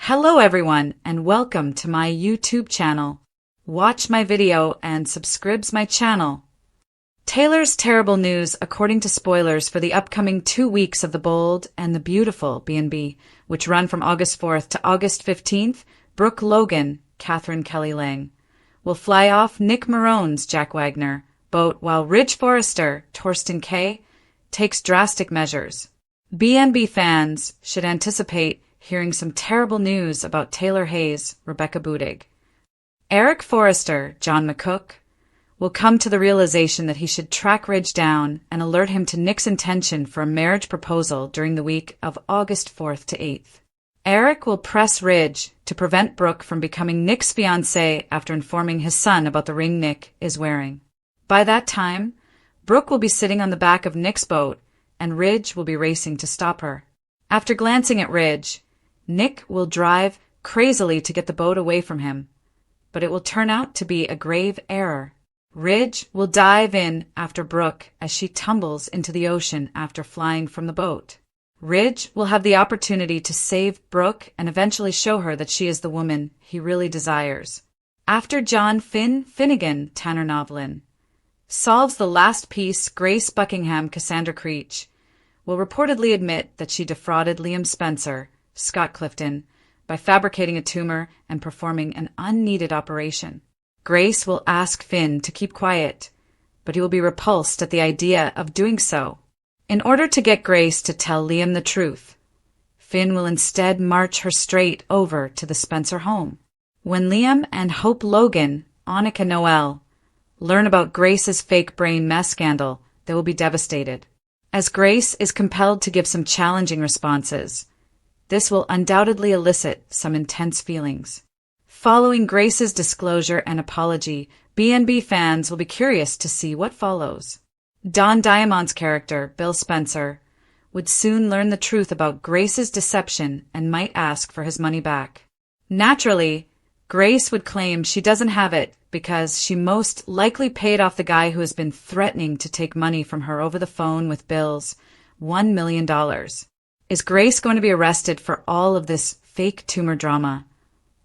Hello everyone and welcome to my YouTube channel. Watch my video and subscribe my channel. Taylor's terrible news according to spoilers for the upcoming 2 weeks of The Bold and the Beautiful B&B, which run from August 4th to August 15th. Brooke Logan, Catherine Kelly Lang, will fly off Nick Marone's Jack Wagner boat while Ridge Forrester, Torsten Kay, takes drastic measures. B&B fans should anticipate hearing some terrible news about Taylor Hayes, Rebecca Budig. Eric Forrester, John McCook, will come to the realization that he should track Ridge down and alert him to Nick's intention for a marriage proposal during the week of August 4th to 8th. Eric will press Ridge to prevent Brooke from becoming Nick's fiancée after informing his son about the ring Nick is wearing. By that time, Brooke will be sitting on the back of Nick's boat and Ridge will be racing to stop her. After glancing at Ridge, Nick will drive crazily to get the boat away from him, but it will turn out to be a grave error. Ridge will dive in after Brooke as she tumbles into the ocean after flying from the boat. Ridge will have the opportunity to save Brooke and eventually show her that she is the woman he really desires. After John Finnegan, Tanner Novlin, solves the last piece, Grace Buckingham, Cassandra Creech, will reportedly admit that she defrauded Liam Spencer, Scott Clifton, by fabricating a tumor and performing an unneeded operation. Grace will ask Finn to keep quiet, but he will be repulsed at the idea of doing so. In order to get Grace to tell Liam the truth, Finn will instead march her straight over to the Spencer home. When Liam and Hope Logan, Annika Noel, learn about Grace's fake brain mess scandal, they will be devastated. As Grace is compelled to give some challenging responses, this will undoubtedly elicit some intense feelings. Following Grace's disclosure and apology, B&B fans will be curious to see what follows. Don Diamond's character, Bill Spencer, would soon learn the truth about Grace's deception and might ask for his money back. Naturally, Grace would claim she doesn't have it because she most likely paid off the guy who has been threatening to take money from her over the phone with Bill's $1 million. Is Grace going to be arrested for all of this fake tumor drama?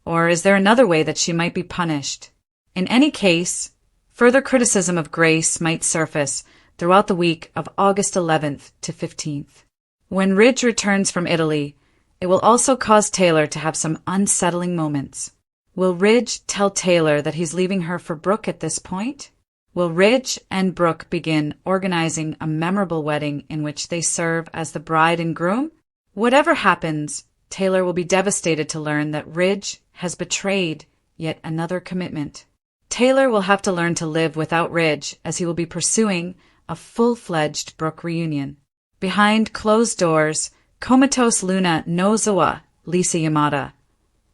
Or is there another way that she might be punished? In any case, further criticism of Grace might surface throughout the week of August 11th to 15th. When Ridge returns from Italy, it will also cause Taylor to have some unsettling moments. Will Ridge tell Taylor that he's leaving her for Brooke at this point? Will Ridge and Brooke begin organizing a memorable wedding in which they serve as the bride and groom? Whatever happens, Taylor will be devastated to learn that Ridge has betrayed yet another commitment. Taylor will have to learn to live without Ridge as he will be pursuing a full-fledged Brooke reunion. Behind closed doors, comatose Luna Nozawa, Lisa Yamada,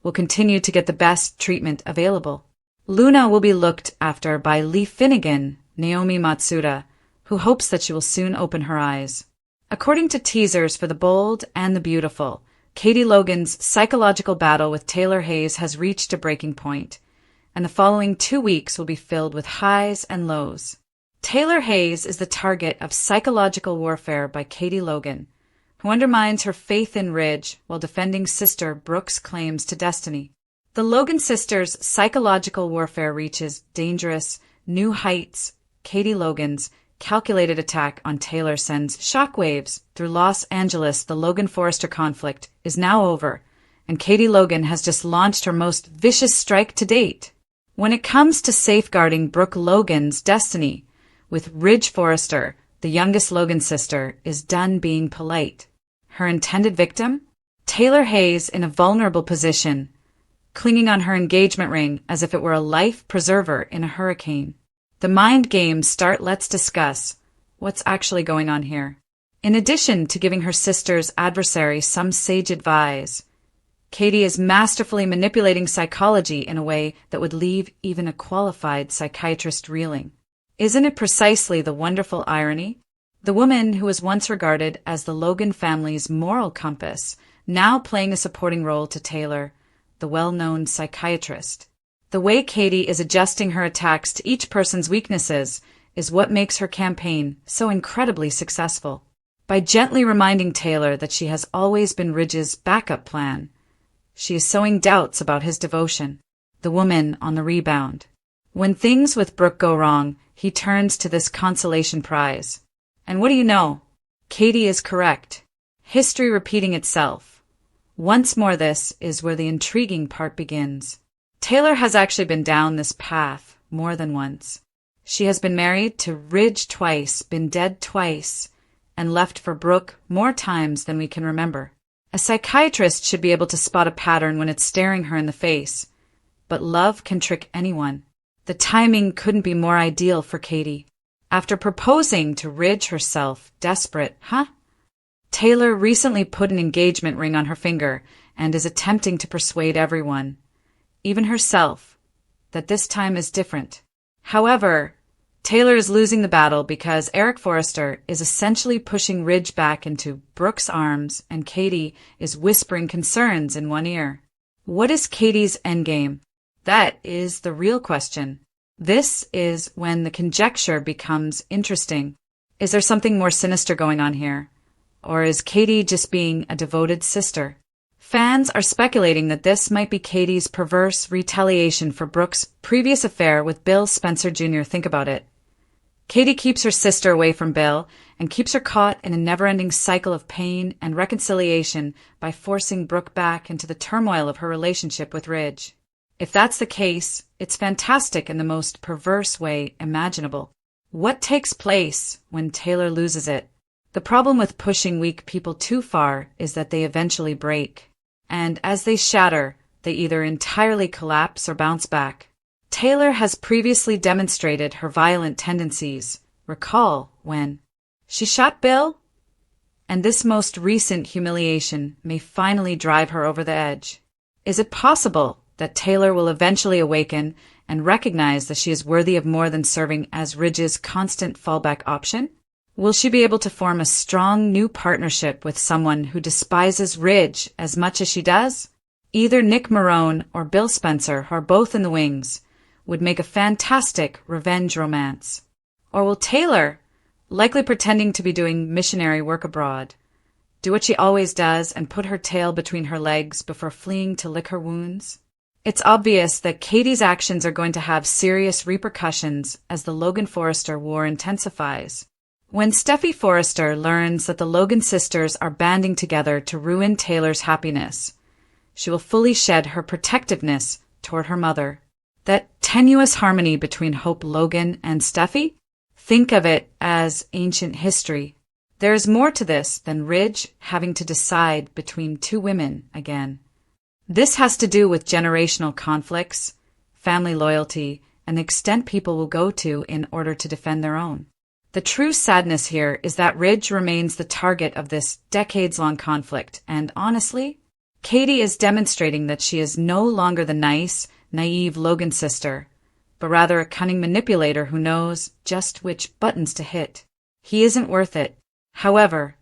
will continue to get the best treatment available. Luna will be looked after by Lee Finnegan, Naomi Matsuda, who hopes that she will soon open her eyes. According to teasers for The Bold and the Beautiful, Katie Logan's psychological battle with Taylor Hayes has reached a breaking point, and the following 2 weeks will be filled with highs and lows. Taylor Hayes is the target of psychological warfare by Katie Logan, who undermines her faith in Ridge while defending sister Brooke's claims to destiny. The Logan sisters' psychological warfare reaches dangerous, new heights. Katie Logan's calculated attack on Taylor sends shockwaves through Los Angeles. The Logan-Forrester conflict is now over, and Katie Logan has just launched her most vicious strike to date. When it comes to safeguarding Brooke Logan's destiny, with Ridge Forrester, the youngest Logan sister, is done being polite. Her intended victim? Taylor Hayes in a vulnerable position, clinging on her engagement ring as if it were a life preserver in a hurricane. The mind games start. Let's discuss what's actually going on here. In addition to giving her sister's adversary some sage advice, Katie is masterfully manipulating psychology in a way that would leave even a qualified psychiatrist reeling. Isn't it precisely the wonderful irony? The woman who was once regarded as the Logan family's moral compass, now playing a supporting role to Taylor, the well-known psychiatrist. The way Katie is adjusting her attacks to each person's weaknesses is what makes her campaign so incredibly successful. By gently reminding Taylor that she has always been Ridge's backup plan, She is sowing doubts about his devotion. The woman on the rebound. When things with Brooke go wrong, he turns to this consolation prize. And what do you know? Katie is correct. History repeating itself. Once more, this is where the intriguing part begins. Taylor has actually been down this path more than once. She has been married to Ridge twice, been dead twice, and left for Brooke more times than we can remember. A psychiatrist should be able to spot a pattern when it's staring her in the face. But love can trick anyone. The timing couldn't be more ideal for Katie. After proposing to Ridge herself, desperate, Taylor recently put an engagement ring on her finger and is attempting to persuade everyone, even herself, that this time is different. However, Taylor is losing the battle because Eric Forrester is essentially pushing Ridge back into Brooke's arms and Katie is whispering concerns in one ear. What is Katie's endgame? That is the real question. This is when the conjecture becomes interesting. Is there something more sinister going on here? Or is Katie just being a devoted sister? Fans are speculating that this might be Katie's perverse retaliation for Brooke's previous affair with Bill Spencer Jr. Think about it. Katie keeps her sister away from Bill and keeps her caught in a never-ending cycle of pain and reconciliation by forcing Brooke back into the turmoil of her relationship with Ridge. If that's the case, it's fantastic in the most perverse way imaginable. What takes place when Taylor loses it? The problem with pushing weak people too far is that they eventually break. And as they shatter, they either entirely collapse or bounce back. Taylor has previously demonstrated her violent tendencies. Recall when she shot Bill? And this most recent humiliation may finally drive her over the edge. Is it possible that Taylor will eventually awaken and recognize that she is worthy of more than serving as Ridge's constant fallback option? Will she be able to form a strong new partnership with someone who despises Ridge as much as she does? Either Nick Marone or Bill Spencer, who are both in the wings, would make a fantastic revenge romance. Or will Taylor, likely pretending to be doing missionary work abroad, do what she always does and put her tail between her legs before fleeing to lick her wounds? It's obvious that Katie's actions are going to have serious repercussions as the Logan Forrester war intensifies. When Steffi Forrester learns that the Logan sisters are banding together to ruin Taylor's happiness, she will fully shed her protectiveness toward her mother. That tenuous harmony between Hope Logan and Steffi? Think of it as ancient history. There is more to this than Ridge having to decide between two women again. This has to do with generational conflicts, family loyalty, and the extent people will go to in order to defend their own. The true sadness here is that Ridge remains the target of this decades-long conflict, and honestly, Katie is demonstrating that she is no longer the nice, naive Logan sister, but rather a cunning manipulator who knows just which buttons to hit. He isn't worth it. However,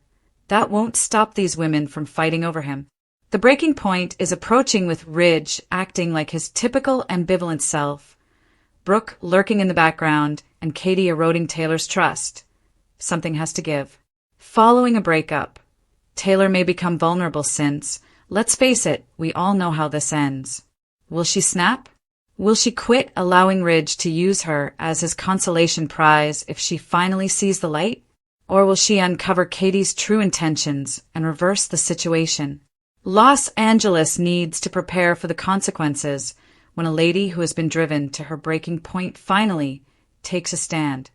that won't stop these women from fighting over him. The breaking point is approaching with Ridge acting like his typical ambivalent self, Brooke lurking in the background, and Katie eroding Taylor's trust. Something has to give. Following a breakup, Taylor may become vulnerable since, let's face it, we all know how this ends. Will she snap? Will she quit allowing Ridge to use her as his consolation prize if she finally sees the light? Or will she uncover Katie's true intentions and reverse the situation? Los Angeles needs to prepare for the consequences when a lady who has been driven to her breaking point finally takes a stand.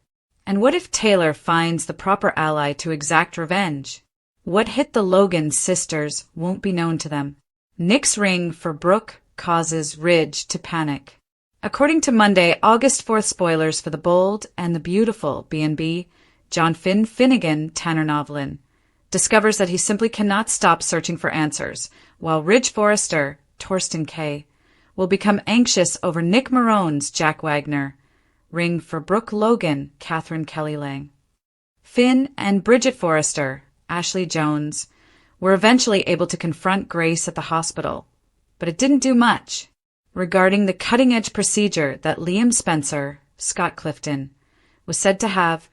And what if Taylor finds the proper ally to exact revenge? What hit the Logan sisters won't be known to them. Nick's ring for Brooke causes Ridge to panic. According to Monday, August 4th spoilers for The Bold and the Beautiful B&B, John Finnegan Tanner Novlin discovers that he simply cannot stop searching for answers, while Ridge Forrester, Torsten K., will become anxious over Nick Marone's Jack Wagner ring for Brooke Logan, Catherine Kelly Lang. Finn and Bridget Forrester, Ashley Jones, were eventually able to confront Grace at the hospital, but it didn't do much. Regarding the cutting-edge procedure that Liam Spencer, Scott Clifton, was said to have,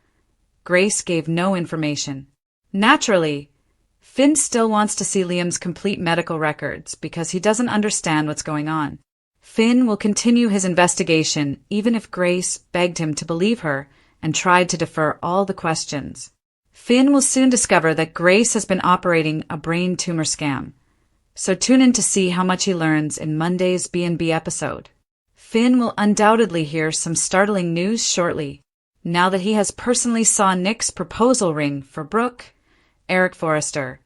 Grace gave no information. Naturally, Finn still wants to see Liam's complete medical records because he doesn't understand what's going on. Finn will continue his investigation even if Grace begged him to believe her and tried to defer all the questions. Finn will soon discover that Grace has been operating a brain tumor scam. So tune in to see how much he learns in Monday's B&B episode. Finn will undoubtedly hear some startling news shortly, now that he has personally saw Nick's proposal ring for Brooke. Eric Forrester,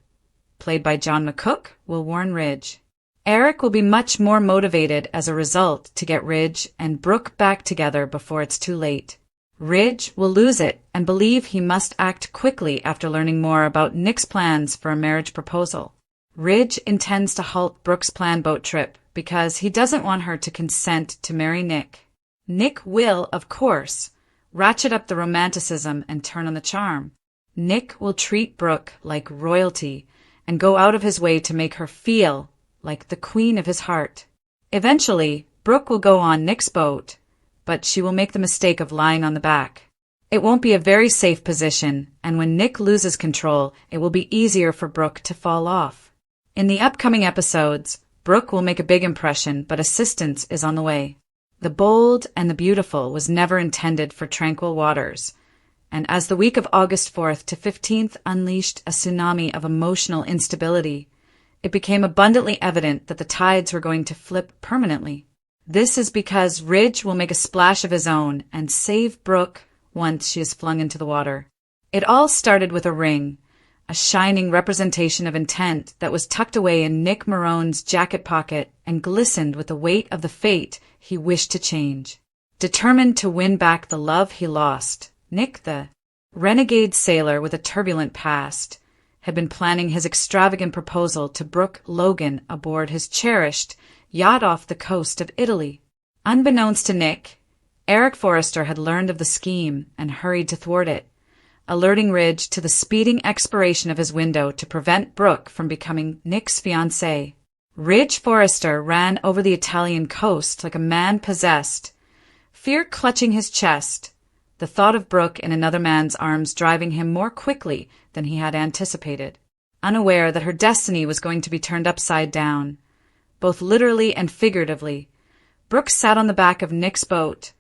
played by John McCook, will warn Ridge. Eric will be much more motivated as a result to get Ridge and Brooke back together before it's too late. Ridge will lose it and believe he must act quickly after learning more about Nick's plans for a marriage proposal. Ridge intends to halt Brooke's planned boat trip because he doesn't want her to consent to marry Nick. Nick will, of course, ratchet up the romanticism and turn on the charm. Nick will treat Brooke like royalty and go out of his way to make her feel like the queen of his heart. Eventually, Brooke will go on Nick's boat, but she will make the mistake of lying on the back. It won't be a very safe position, and when Nick loses control, it will be easier for Brooke to fall off. In the upcoming episodes, Brooke will make a big impression, but assistance is on the way. The bold and the beautiful was never intended for tranquil waters, and as the week of August 4th to 15th unleashed a tsunami of emotional instability, it became abundantly evident that the tides were going to flip permanently. This is because Ridge will make a splash of his own and save Brooke once she is flung into the water. It all started with a ring, a shining representation of intent that was tucked away in Nick Marone's jacket pocket and glistened with the weight of the fate he wished to change. Determined to win back the love he lost, Nick, the renegade sailor with a turbulent past, had been planning his extravagant proposal to Brooke Logan aboard his cherished yacht off the coast of Italy. Unbeknownst to Nick, Eric Forrester had learned of the scheme and hurried to thwart it, alerting Ridge to the speeding expiration of his window to prevent Brooke from becoming Nick's fiancée. Ridge Forrester ran over the Italian coast like a man possessed, fear clutching his chest, the thought of Brooke in another man's arms driving him more quickly than he had anticipated. Unaware that her destiny was going to be turned upside down, both literally and figuratively, Brooke sat on the back of Nick's boat,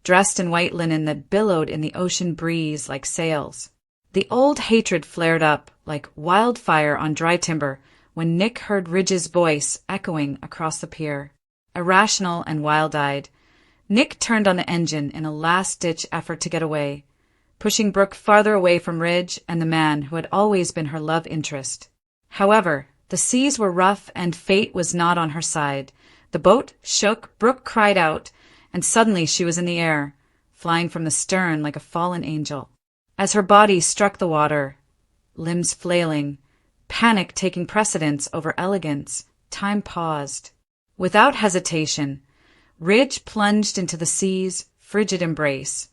dressed in white linen that billowed in the ocean breeze like sails. The old hatred flared up like wildfire on dry timber when Nick heard Ridge's voice echoing across the pier. Irrational and wild-eyed, Nick turned on the engine in a last-ditch effort to get away, pushing Brooke farther away from Ridge and the man who had always been her love interest. However, the seas were rough and fate was not on her side. The boat shook, Brooke cried out, and suddenly she was in the air, flying from the stern like a fallen angel. As her body struck the water, limbs flailing, panic taking precedence over elegance, time paused. Without hesitation, Ridge plunged into the sea's frigid embrace,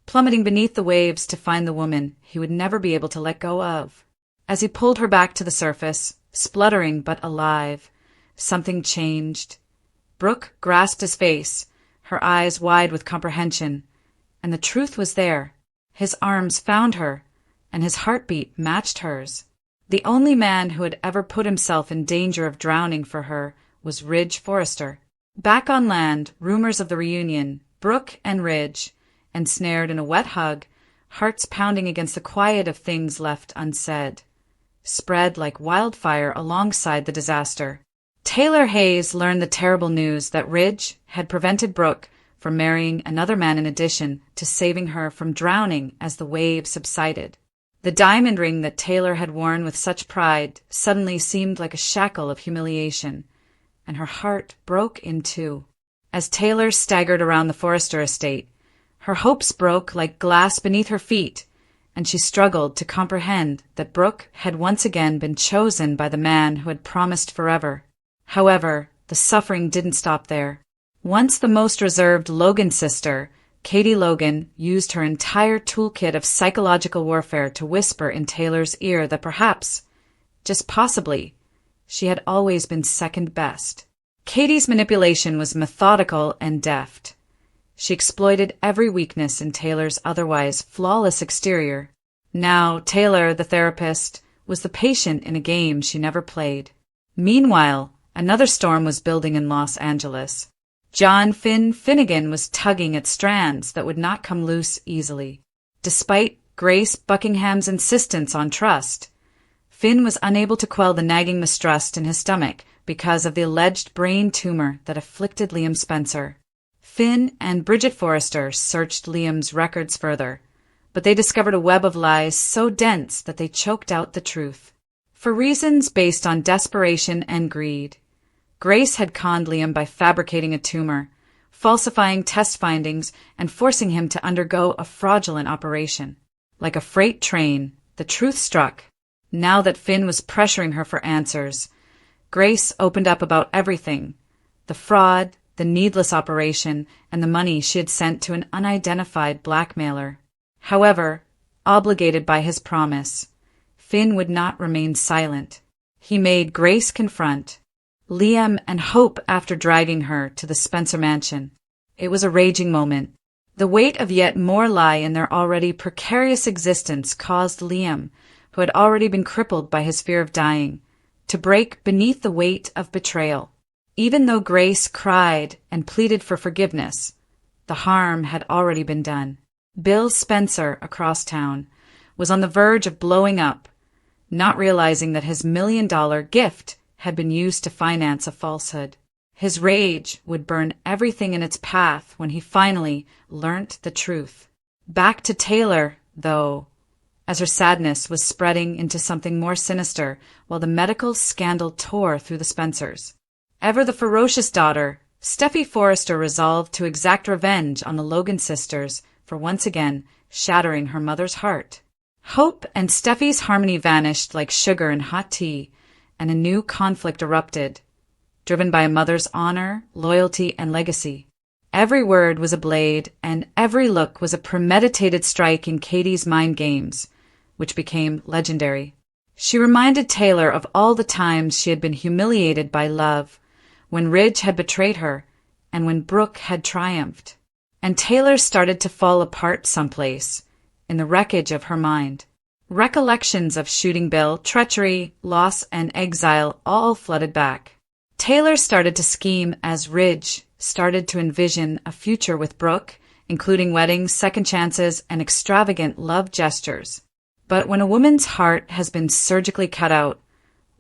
plummeting beneath the waves to find the woman he would never be able to let go of. As he pulled her back to the surface, spluttering but alive, something changed. Brooke grasped his face, her eyes wide with comprehension, and the truth was there. His arms found her, and his heartbeat matched hers. The only man who had ever put himself in danger of drowning for her was Ridge Forrester. Back on land, rumors of the reunion, Brooke and Ridge, ensnared in a wet hug, hearts pounding against the quiet of things left unsaid, spread like wildfire alongside the disaster. Taylor Hayes learned the terrible news that Ridge had prevented Brooke from marrying another man in addition to saving her from drowning as the waves subsided. The diamond ring that Taylor had worn with such pride suddenly seemed like a shackle of humiliation, and her heart broke in two. As Taylor staggered around the Forrester estate, her hopes broke like glass beneath her feet, and she struggled to comprehend that Brooke had once again been chosen by the man who had promised forever. However, the suffering didn't stop there. Once the most reserved Logan sister, Katie Logan used her entire toolkit of psychological warfare to whisper in Taylor's ear that perhaps, just possibly, she had always been second best. Katie's manipulation was methodical and deft. She exploited every weakness in Taylor's otherwise flawless exterior. Now, Taylor, the therapist, was the patient in a game she never played. Meanwhile, another storm was building in Los Angeles. John Finnegan was tugging at strands that would not come loose easily. Despite Grace Buckingham's insistence on trust, Finn was unable to quell the nagging mistrust in his stomach because of the alleged brain tumor that afflicted Liam Spencer. Finn and Bridget Forrester searched Liam's records further, but they discovered a web of lies so dense that they choked out the truth. For reasons based on desperation and greed, Grace had conned Liam by fabricating a tumor, falsifying test findings, and forcing him to undergo a fraudulent operation. Like a freight train, the truth struck. Now that Finn was pressuring her for answers, Grace opened up about everything: the fraud, the needless operation, and the money she had sent to an unidentified blackmailer. However, obligated by his promise, Finn would not remain silent. He made Grace confront Liam and Hope after dragging her to the Spencer mansion. It was a raging moment. The weight of yet more lie in their already precarious existence caused Liam, who had already been crippled by his fear of dying, to break beneath the weight of betrayal. Even though Grace cried and pleaded for forgiveness, the harm had already been done. Bill Spencer, across town, was on the verge of blowing up, not realizing that his $1 million gift had been used to finance a falsehood. His rage would burn everything in its path when he finally learnt the truth. Back to Taylor, though, as her sadness was spreading into something more sinister while the medical scandal tore through the Spencers. Ever the ferocious daughter, Steffi Forrester resolved to exact revenge on the Logan sisters for once again shattering her mother's heart. Hope and Steffi's harmony vanished like sugar in hot tea, and a new conflict erupted, driven by a mother's honor, loyalty, and legacy. Every word was a blade, and every look was a premeditated strike in Katie's mind games, which became legendary. She reminded Taylor of all the times she had been humiliated by love, when Ridge had betrayed her, and when Brooke had triumphed. And Taylor started to fall apart someplace, in the wreckage of her mind. Recollections of Shooting Bill, treachery, loss, and exile all flooded back. Taylor started to scheme as Ridge started to envision a future with Brooke, including weddings, second chances, and extravagant love gestures. But when a woman's heart has been surgically cut out,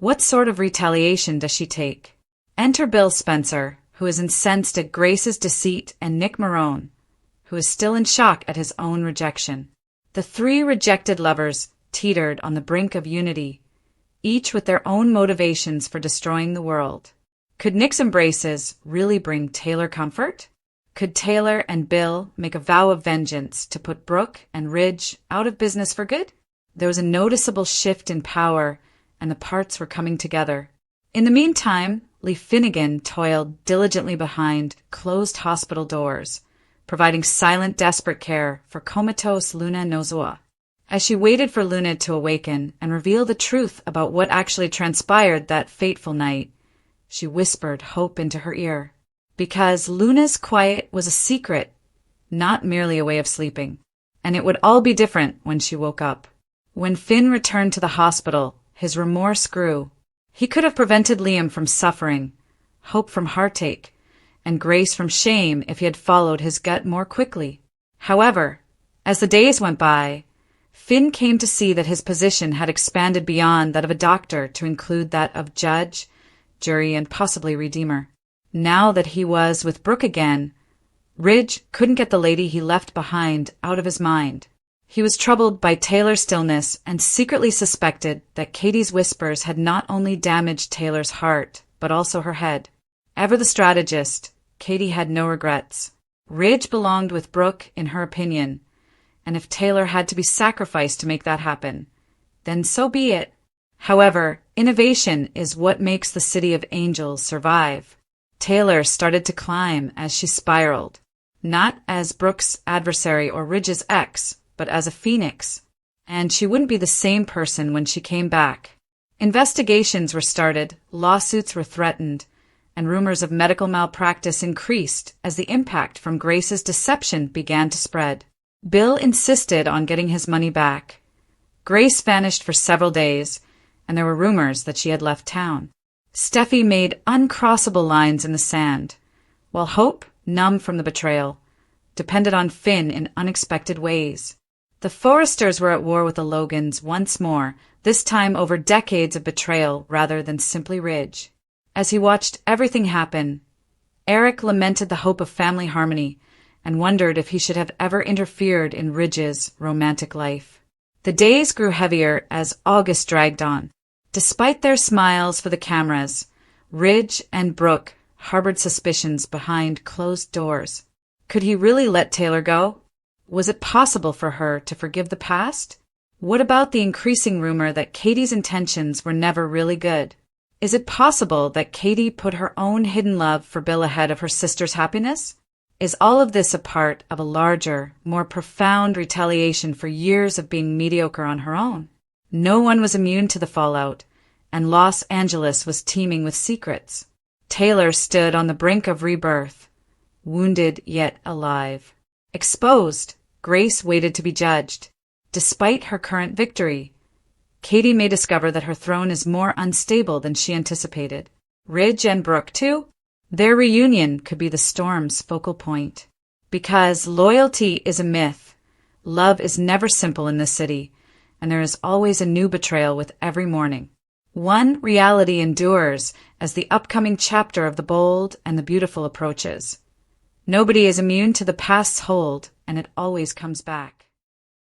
what sort of retaliation does she take? Enter Bill Spencer, who is incensed at Grace's deceit, and Nick Marone, who is still in shock at his own rejection. The three rejected lovers teetered on the brink of unity, each with their own motivations for destroying the world. Could Nick's embraces really bring Taylor comfort? Could Taylor and Bill make a vow of vengeance to put Brooke and Ridge out of business for good? There was a noticeable shift in power, and the parts were coming together. In the meantime, Lee Finnegan toiled diligently behind closed hospital doors, providing silent, desperate care for comatose Luna Nozoa. As she waited for Luna to awaken and reveal the truth about what actually transpired that fateful night, she whispered hope into her ear. Because Luna's quiet was a secret, not merely a way of sleeping. And it would all be different when she woke up. When Finn returned to the hospital, his remorse grew. He could have prevented Liam from suffering, Hope from heartache, and Grace from shame if he had followed his gut more quickly. However, as the days went by, Finn came to see that his position had expanded beyond that of a doctor to include that of judge, jury, and possibly redeemer. Now that he was with Brooke again, Ridge couldn't get the lady he left behind out of his mind. He was troubled by Taylor's stillness and secretly suspected that Katie's whispers had not only damaged Taylor's heart, but also her head. Ever the strategist, Katie had no regrets. Ridge belonged with Brooke, in her opinion, and if Taylor had to be sacrificed to make that happen, then so be it. However, innovation is what makes the City of Angels survive. Taylor started to climb as she spiraled, not as Brooke's adversary or Ridge's ex, but as a phoenix. And she wouldn't be the same person when she came back. Investigations were started, lawsuits were threatened, and rumors of medical malpractice increased as the impact from Grace's deception began to spread. Bill insisted on getting his money back. Grace vanished for several days, and there were rumors that she had left town. Steffi made uncrossable lines in the sand, while Hope, numb from the betrayal, depended on Finn in unexpected ways. The Forresters were at war with the Logans once more, this time over decades of betrayal rather than simply Ridge. As he watched everything happen, Eric lamented the hope of family harmony and wondered if he should have ever interfered in Ridge's romantic life. The days grew heavier as August dragged on. Despite their smiles for the cameras, Ridge and Brooke harbored suspicions behind closed doors. Could he really let Taylor go? Was it possible for her to forgive the past? What about the increasing rumor that Katie's intentions were never really good? Is it possible that Katie put her own hidden love for Bill ahead of her sister's happiness? Is all of this a part of a larger, more profound retaliation for years of being mediocre on her own? No one was immune to the fallout, and Los Angeles was teeming with secrets. Taylor stood on the brink of rebirth, wounded yet alive. Exposed, Grace waited to be judged. Despite her current victory, Katie may discover that her throne is more unstable than she anticipated. Ridge and Brooke, too? Their reunion could be the storm's focal point. Because loyalty is a myth, love is never simple in this city, and there is always a new betrayal with every morning. One reality endures as the upcoming chapter of The Bold and the Beautiful approaches. Nobody is immune to the past's hold, and it always comes back.